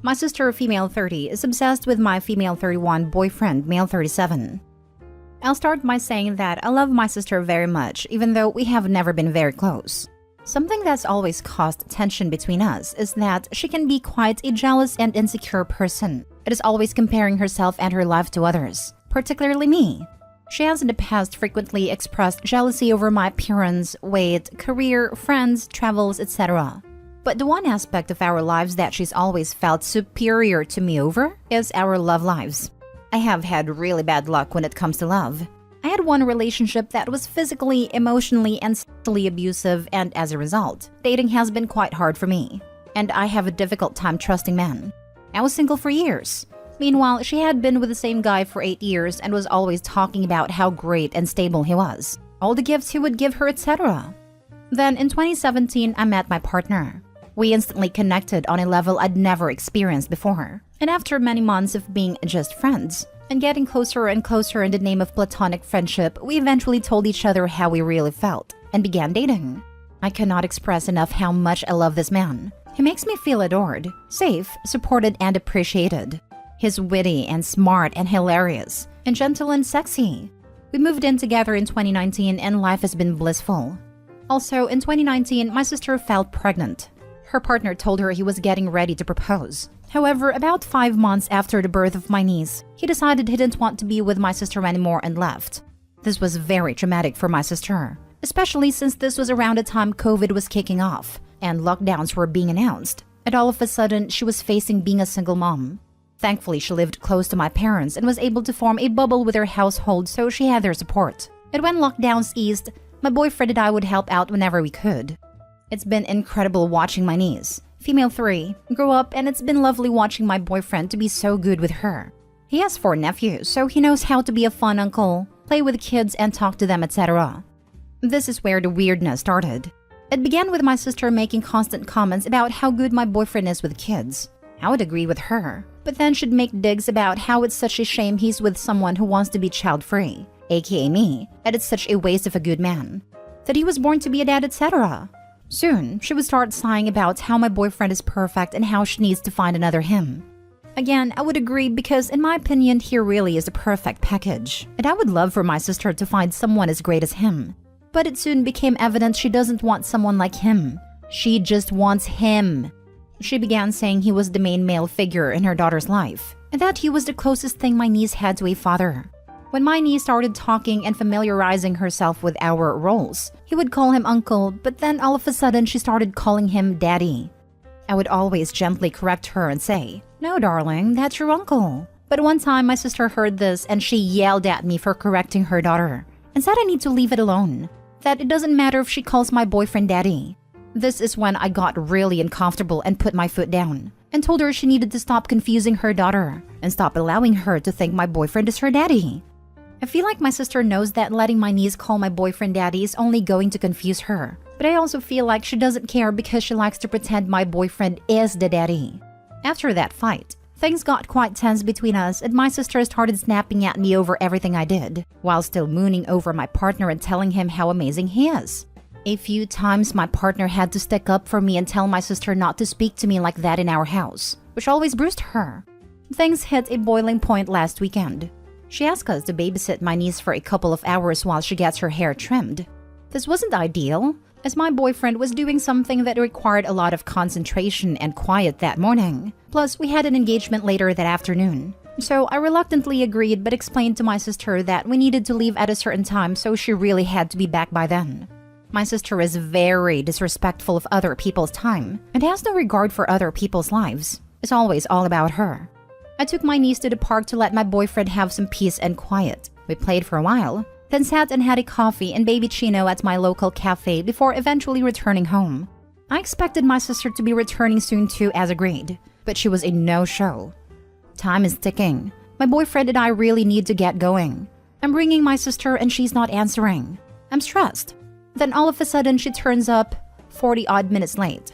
My sister, female 30, is obsessed with my female 31 boyfriend, male 37. I'll start by saying that I love my sister very much, even though we have never been very close. Something that's always caused tension between us is that she can be quite a jealous and insecure person. It is always comparing herself and her life to others, particularly me. She has in the past frequently expressed jealousy over my appearance, weight, career, friends, travels, etc. But the one aspect of our lives that she's always felt superior to me over is our love lives. I have had really bad luck when it comes to love. I had one relationship that was physically, emotionally, and sexually abusive, and as a result, dating has been quite hard for me. And I have a difficult time trusting men. I was single for years. Meanwhile, she had been with the same guy for 8 years and was always talking about how great and stable he was, all the gifts he would give her, etc. Then in 2017, I met my partner. We instantly connected on a level I'd never experienced before. And after many months of being just friends, and getting closer and closer in the name of platonic friendship, we eventually told each other how we really felt and began dating. I cannot express enough how much I love this man. He makes me feel adored, safe, supported, and appreciated. He's witty and smart and hilarious, and gentle and sexy. We moved in together in 2019 and life has been blissful. Also, in 2019, my sister felt pregnant. Her partner told her he was getting ready to propose. However, about 5 months after the birth of my niece, he decided he didn't want to be with my sister anymore and left. This was very traumatic for my sister, especially since this was around the time COVID was kicking off and lockdowns were being announced. And all of a sudden, she was facing being a single mom. Thankfully, she lived close to my parents and was able to form a bubble with her household, so she had their support. And when lockdowns eased, my boyfriend and I would help out whenever we could. It's been incredible watching my niece, female 3, grow up, and it's been lovely watching my boyfriend to be so good with her. He has 4 nephews, so he knows how to be a fun uncle, play with kids and talk to them, etc. This is where the weirdness started. It began with my sister making constant comments about how good my boyfriend is with kids. I would agree with her, but then she'd make digs about how it's such a shame he's with someone who wants to be child-free, aka me, and it's such a waste of a good man, that he was born to be a dad, etc. Soon, she would start sighing about how my boyfriend is perfect and how she needs to find another him. Again, I would agree because in my opinion, he really is a perfect package, and I would love for my sister to find someone as great as him. But it soon became evident she doesn't want someone like him. She just wants him. She began saying he was the main male figure in her daughter's life, and that he was the closest thing my niece had to a father. When my niece started talking and familiarizing herself with our roles, he would call him uncle, but then all of a sudden she started calling him daddy. I would always gently correct her and say, "No, darling, that's your uncle." But one time my sister heard this and she yelled at me for correcting her daughter and said I need to leave it alone, that it doesn't matter if she calls my boyfriend daddy. This is when I got really uncomfortable and put my foot down and told her she needed to stop confusing her daughter and stop allowing her to think my boyfriend is her daddy. I feel like my sister knows that letting my niece call my boyfriend daddy is only going to confuse her. But I also feel like she doesn't care because she likes to pretend my boyfriend is the daddy. After that fight, things got quite tense between us and my sister started snapping at me over everything I did, while still mooning over my partner and telling him how amazing he is. A few times my partner had to stick up for me and tell my sister not to speak to me like that in our house, which always bruised her. Things hit a boiling point last weekend. She asked us to babysit my niece for a couple of hours while she gets her hair trimmed. This wasn't ideal, as my boyfriend was doing something that required a lot of concentration and quiet that morning. Plus, we had an engagement later that afternoon. So I reluctantly agreed but explained to my sister that we needed to leave at a certain time, so she really had to be back by then. My sister is very disrespectful of other people's time and has no regard for other people's lives. It's always all about her. I took my niece to the park to let my boyfriend have some peace and quiet. We played for a while, then sat and had a coffee and baby chino at my local cafe before eventually returning home. I expected my sister to be returning soon too as agreed, but she was a no-show. Time is ticking. My boyfriend and I really need to get going. I'm ringing my sister and she's not answering. I'm stressed. Then all of a sudden she turns up 40-odd minutes late.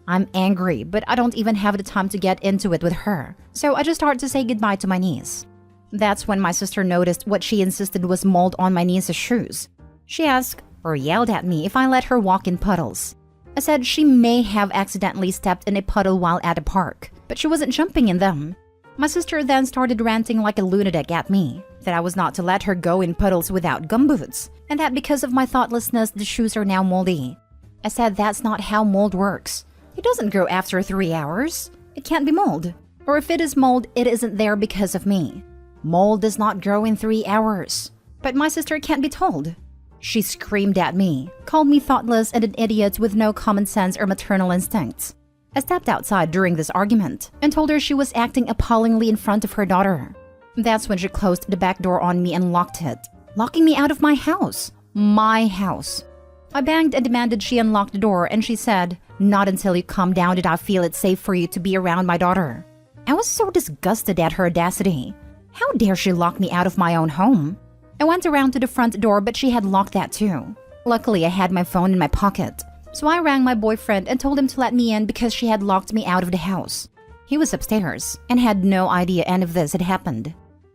I'm angry, but I don't even have the time to get into it with her, so I just start to say goodbye to my niece. That's when my sister noticed what she insisted was mold on my niece's shoes. She asked or yelled at me if I let her walk in puddles. I said she may have accidentally stepped in a puddle while at a park, but she wasn't jumping in them. My sister then started ranting like a lunatic at me, that I was not to let her go in puddles without gumboots, and that because of my thoughtlessness the shoes are now moldy. I said that's not how mold works. It doesn't grow after 3 hours. It can't be mold. Or if it is mold, it isn't there because of me. Mold does not grow in 3 hours. But my sister can't be told. She screamed at me, called me thoughtless and an idiot with no common sense or maternal instincts. I stepped outside during this argument and told her she was acting appallingly in front of her daughter. That's when she closed the back door on me and locked it, locking me out of my house. My house. I banged and demanded she unlock the door, and she said, "Not until you calm down did I feel it safe for you to be around my daughter." I was so disgusted at her audacity. How dare she lock me out of my own home? I went around to the front door, but she had locked that too. Luckily, I had my phone in my pocket, so I rang my boyfriend and told him to let me in because she had locked me out of the house. He was upstairs and had no idea any of this had happened.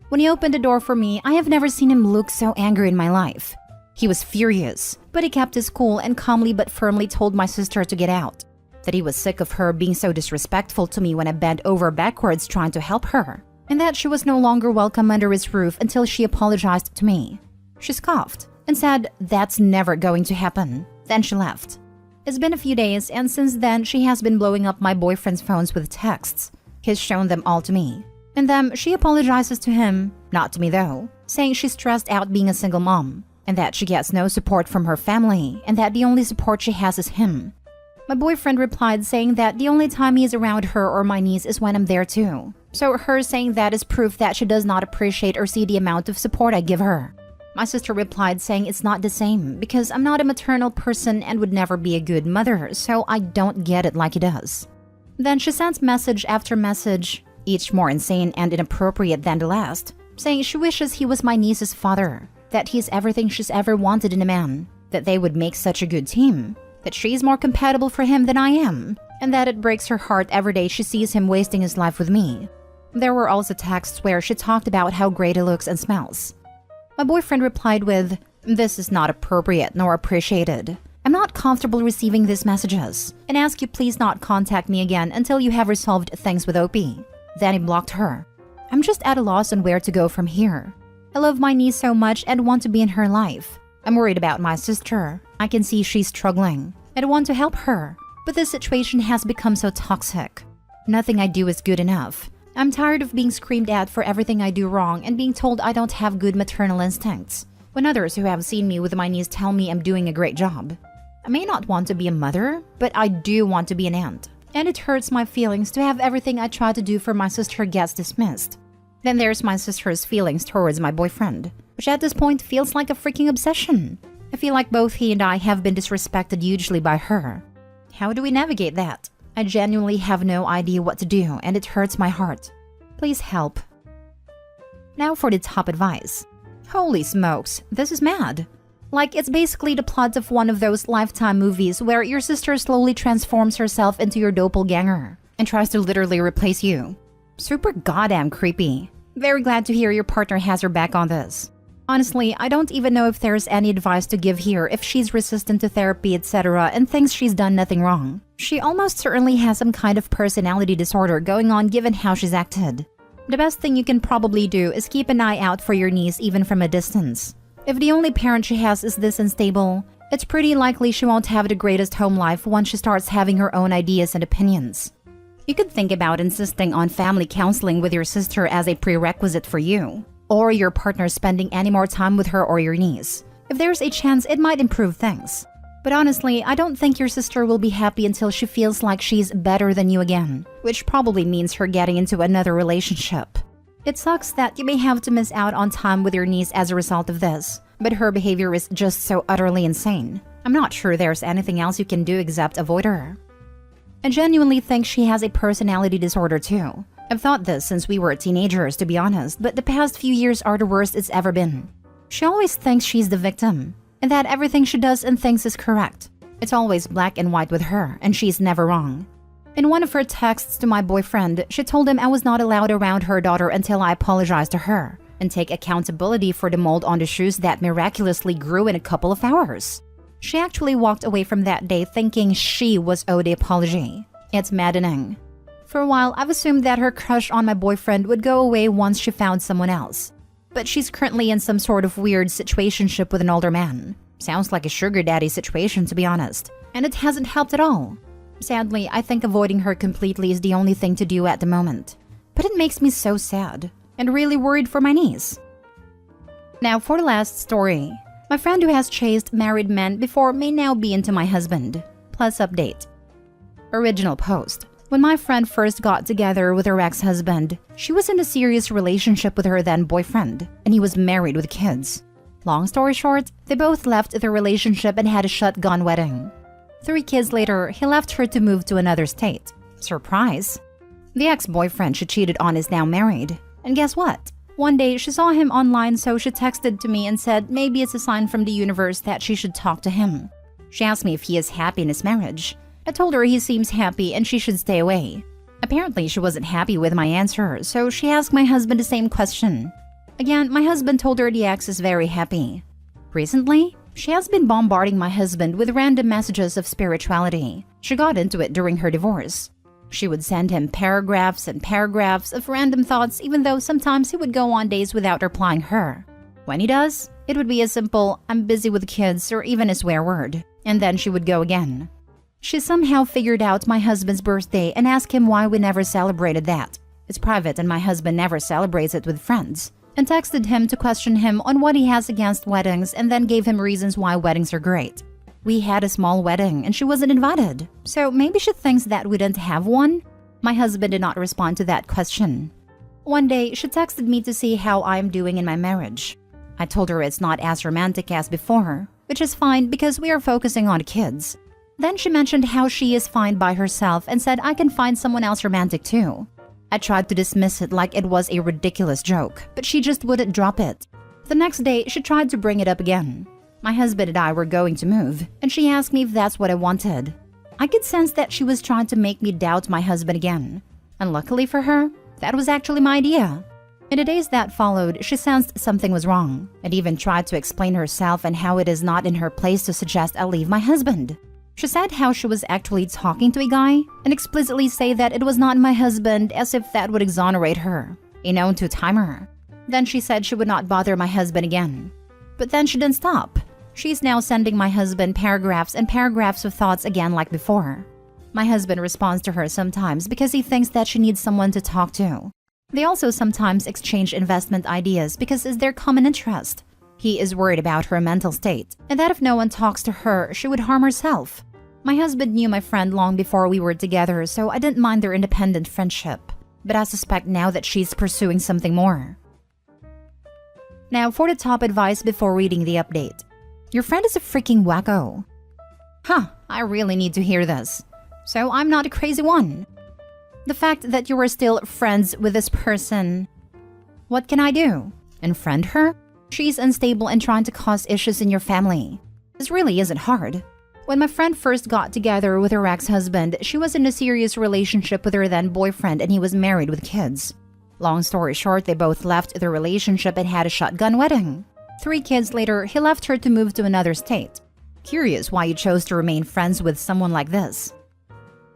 When he opened the door for me, I have never seen him look so angry in my life. He was furious, but he kept his cool and calmly but firmly told my sister to get out, that he was sick of her being so disrespectful to me when I bent over backwards trying to help her, and that she was no longer welcome under his roof until she apologized to me. She scoffed and said, "That's never going to happen." Then she left. It's been a few days, and since then she has been blowing up my boyfriend's phones with texts. He's shown them all to me. In them, she apologizes to him, not to me though, saying she's stressed out being a single mom, and that she gets no support from her family, and that the only support she has is him. My boyfriend replied saying that the only time he is around her or my niece is when I'm there too. So her saying that is proof that she does not appreciate or see the amount of support I give her. My sister replied saying it's not the same because I'm not a maternal person and would never be a good mother, so I don't get it like he does. Then she sent message after message, each more insane and inappropriate than the last, saying she wishes he was my niece's father, that he's everything she's ever wanted in a man, that they would make such a good team, that she's more compatible for him than I am, and that it breaks her heart every day she sees him wasting his life with me. There were also texts where she talked about how great he looks and smells. My boyfriend replied with, "This is not appropriate nor appreciated. I'm not comfortable receiving these messages, and ask you please not contact me again until you have resolved things with OP." Then he blocked her. I'm just at a loss on where to go from here. I love my niece so much and want to be in her life. I'm worried about my sister. I can see she's struggling, and I want to help her. But this situation has become so toxic. Nothing I do is good enough. I'm tired of being screamed at for everything I do wrong and being told I don't have good maternal instincts, when others who have seen me with my niece tell me I'm doing a great job. I may not want to be a mother, but I do want to be an aunt. And it hurts my feelings to have everything I try to do for my sister gets dismissed. Then there's my sister's feelings towards my boyfriend, which at this point feels like a freaking obsession. I feel like both he and I have been disrespected hugely by her. How do we navigate that? I genuinely have no idea what to do, and it hurts my heart. Please help. Now for the top advice. Holy smokes, this is mad. Like, it's basically the plot of one of those Lifetime movies where your sister slowly transforms herself into your doppelganger and tries to literally replace you. Super goddamn creepy. Very glad to hear your partner has her back on this. Honestly, I don't even know if there's any advice to give here if she's resistant to therapy, etc. and thinks she's done nothing wrong. She almost certainly has some kind of personality disorder going on given how she's acted. The best thing you can probably do is keep an eye out for your niece even from a distance. If the only parent she has is this unstable, it's pretty likely she won't have the greatest home life once she starts having her own ideas and opinions. You could think about insisting on family counseling with your sister as a prerequisite for you, or your partner spending any more time with her or your niece. If there's a chance, it might improve things. But honestly, I don't think your sister will be happy until she feels like she's better than you again, which probably means her getting into another relationship. It sucks that you may have to miss out on time with your niece as a result of this, but her behavior is just so utterly insane. I'm not sure there's anything else you can do except avoid her. I genuinely think she has a personality disorder too. I've thought this since we were teenagers, to be honest, but the past few years are the worst it's ever been. She always thinks she's the victim, and that everything she does and thinks is correct. It's always black and white with her, and she's never wrong. In one of her texts to my boyfriend, she told him I was not allowed around her daughter until I apologized to her and take accountability for the mold on the shoes that miraculously grew in a couple of hours. She actually walked away from that day thinking she was owed the apology. It's maddening. For a while, I've assumed that her crush on my boyfriend would go away once she found someone else. But she's currently in some sort of weird situationship with an older man. Sounds like a sugar daddy situation, to be honest. And it hasn't helped at all. Sadly, I think avoiding her completely is the only thing to do at the moment. But it makes me so sad and really worried for my niece. Now for the last story. My friend who has chased married men before may now be into my husband. Plus update. Original post. When my friend first got together with her ex-husband, she was in a serious relationship with her then boyfriend, and he was married with kids. Long story short, they both left their relationship and had a shotgun wedding. 3 kids later, he left her to move to another state. Surprise! The ex-boyfriend she cheated on is now married. And guess what? One day, she saw him online, so she texted to me and said maybe it's a sign from the universe that she should talk to him. She asked me if he is happy in his marriage. I told her he seems happy and she should stay away. Apparently, she wasn't happy with my answer, so she asked my husband the same question. Again, my husband told her the ex is very happy. Recently, she has been bombarding my husband with random messages of spirituality. She got into it during her divorce. She would send him paragraphs and paragraphs of random thoughts, even though sometimes he would go on days without replying her. When he does, it would be a simple, "I'm busy with kids," or even a swear word. And then she would go again. She somehow figured out my husband's birthday and asked him why we never celebrated that. It's private and my husband never celebrates it with friends. And texted him to question him on what he has against weddings and then gave him reasons why weddings are great. We had a small wedding and she wasn't invited, so maybe she thinks that we didn't have one? My husband did not respond to that question. One day, she texted me to see how I'm doing in my marriage. I told her it's not as romantic as before, which is fine because we are focusing on kids. Then she mentioned how she is fine by herself and said I can find someone else romantic too. I tried to dismiss it like it was a ridiculous joke, but she just wouldn't drop it. The next day, she tried to bring it up again. My husband and I were going to move, and she asked me if that's what I wanted. I could sense that she was trying to make me doubt my husband again. And luckily for her, that was actually my idea. In the days that followed, she sensed something was wrong, and even tried to explain herself and how it is not in her place to suggest I leave my husband. She said how she was actually talking to a guy and explicitly say that it was not my husband, as if that would exonerate her, a known two-timer. Then she said she would not bother my husband again. But then she didn't stop. She's now sending my husband paragraphs and paragraphs of thoughts again like before. My husband responds to her sometimes because he thinks that she needs someone to talk to. They also sometimes exchange investment ideas because it's their common interest. He is worried about her mental state, and that if no one talks to her, she would harm herself. My husband knew my friend long before we were together, so I didn't mind their independent friendship. But I suspect now that she's pursuing something more. Now for the top advice before reading the update. Your friend is a freaking wacko. Huh, I really need to hear this. So I'm not a crazy one. The fact that you are still friends with this person. What can I do? Unfriend her? She's unstable and trying to cause issues in your family. This really isn't hard. When my friend first got together with her ex-husband, she was in a serious relationship with her then boyfriend and he was married with kids. Long story short, they both left the relationship and had a shotgun wedding. 3 kids later, he left her to move to another state. Curious why you chose to remain friends with someone like this.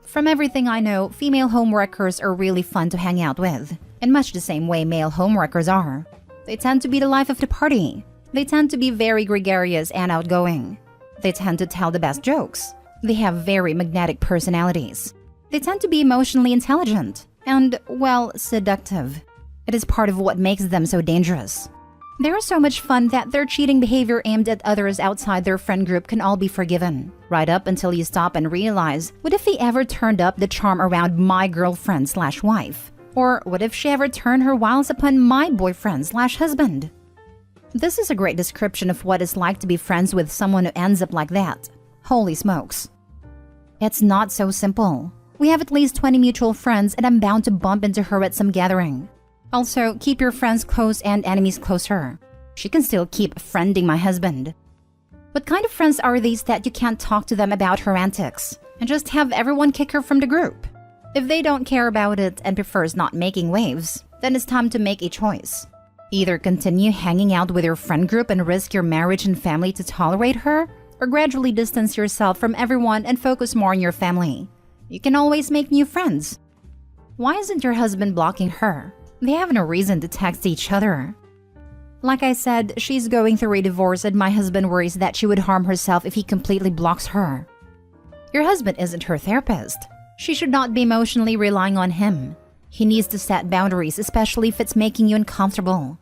From everything I know, female homewreckers are really fun to hang out with, in much the same way male homewreckers are. They tend to be the life of the party. They tend to be very gregarious and outgoing. They tend to tell the best jokes. They have very magnetic personalities. They tend to be emotionally intelligent and, well, seductive. It is part of what makes them so dangerous. They are so much fun that their cheating behavior aimed at others outside their friend group can all be forgiven, right up until you stop and realize, what if he ever turned up the charm around my girlfriend/wife? Or what if she ever turned her wiles upon my boyfriend/husband? This is a great description of what it's like to be friends with someone who ends up like that. Holy smokes. It's not so simple. We have at least 20 mutual friends and I'm bound to bump into her at some gathering. Also, keep your friends close and enemies closer. She can still keep friending my husband. What kind of friends are these that you can't talk to them about her antics and just have everyone kick her from the group? If they don't care about it and prefers not making waves, then it's time to make a choice. Either continue hanging out with your friend group and risk your marriage and family to tolerate her, or gradually distance yourself from everyone and focus more on your family. You can always make new friends. Why isn't your husband blocking her? They have no reason to text each other. Like I said, she's going through a divorce and my husband worries that she would harm herself if he completely blocks her. Your husband isn't her therapist. She should not be emotionally relying on him. He needs to set boundaries, especially if it's making you uncomfortable.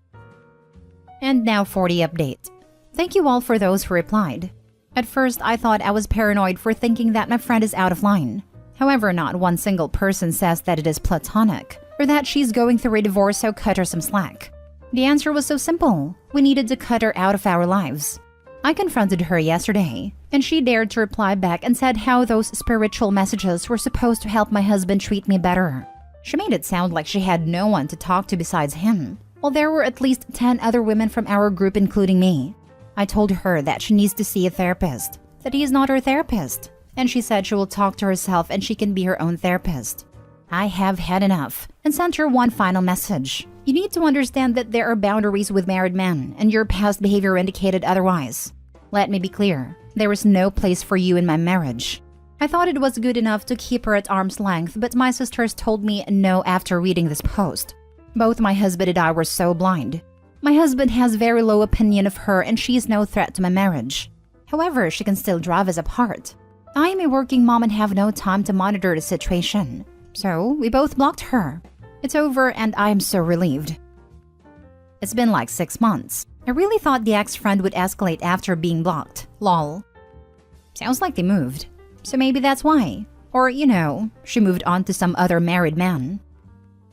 And now for the update. Thank you all for those who replied. At first, I thought I was paranoid for thinking that my friend is out of line. However, not one single person says that it is platonic or that she's going through a divorce, so cut her some slack. The answer was so simple. We needed to cut her out of our lives. I confronted her yesterday, and she dared to reply back and said how those spiritual messages were supposed to help my husband treat me better. She made it sound like she had no one to talk to besides him, while there were at least 10 other women from our group including me. I told her that she needs to see a therapist, that he is not her therapist, and she said she will talk to herself and she can be her own therapist. I have had enough and sent her one final message. You need to understand that there are boundaries with married men, and your past behavior indicated otherwise. Let me be clear, there is no place for you in my marriage. I thought it was good enough to keep her at arm's length, but my sisters told me no after reading this post. Both my husband and I were so blind. My husband has very low opinion of her and she is no threat to my marriage. However, she can still drive us apart. I am a working mom and have no time to monitor the situation. So, we both blocked her. It's over and I am so relieved. It's been like 6 months. I really thought the ex-friend would escalate after being blocked. Lol. Sounds like they moved. So maybe that's why. Or, she moved on to some other married man.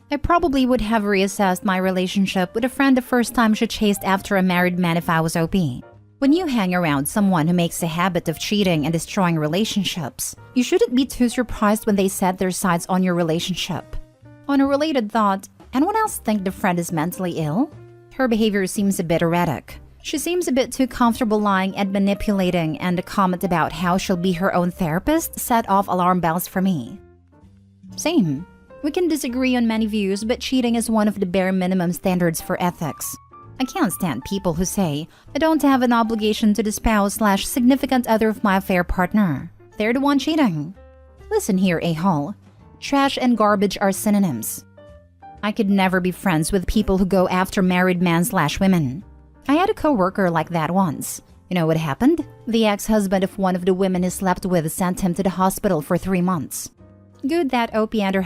I probably would have reassessed my relationship with a friend the first time she chased after a married man if I was OP. When you hang around someone who makes a habit of cheating and destroying relationships, you shouldn't be too surprised when they set their sights on your relationship. On a related thought, anyone else think the friend is mentally ill? Her behavior seems a bit erratic. She seems a bit too comfortable lying and manipulating, and a comment about how she'll be her own therapist set off alarm bells for me. Same. We can disagree on many views, but cheating is one of the bare minimum standards for ethics. I can't stand people who say, I don't have an obligation to the spouse/significant other of my affair partner. They're the one cheating. Listen here, a-hole. Trash and garbage are synonyms. I could never be friends with people who go after married men/women. I had a coworker like that once. You know what happened? The ex-husband of one of the women he slept with sent him to the hospital for 3 months. Good that OP and her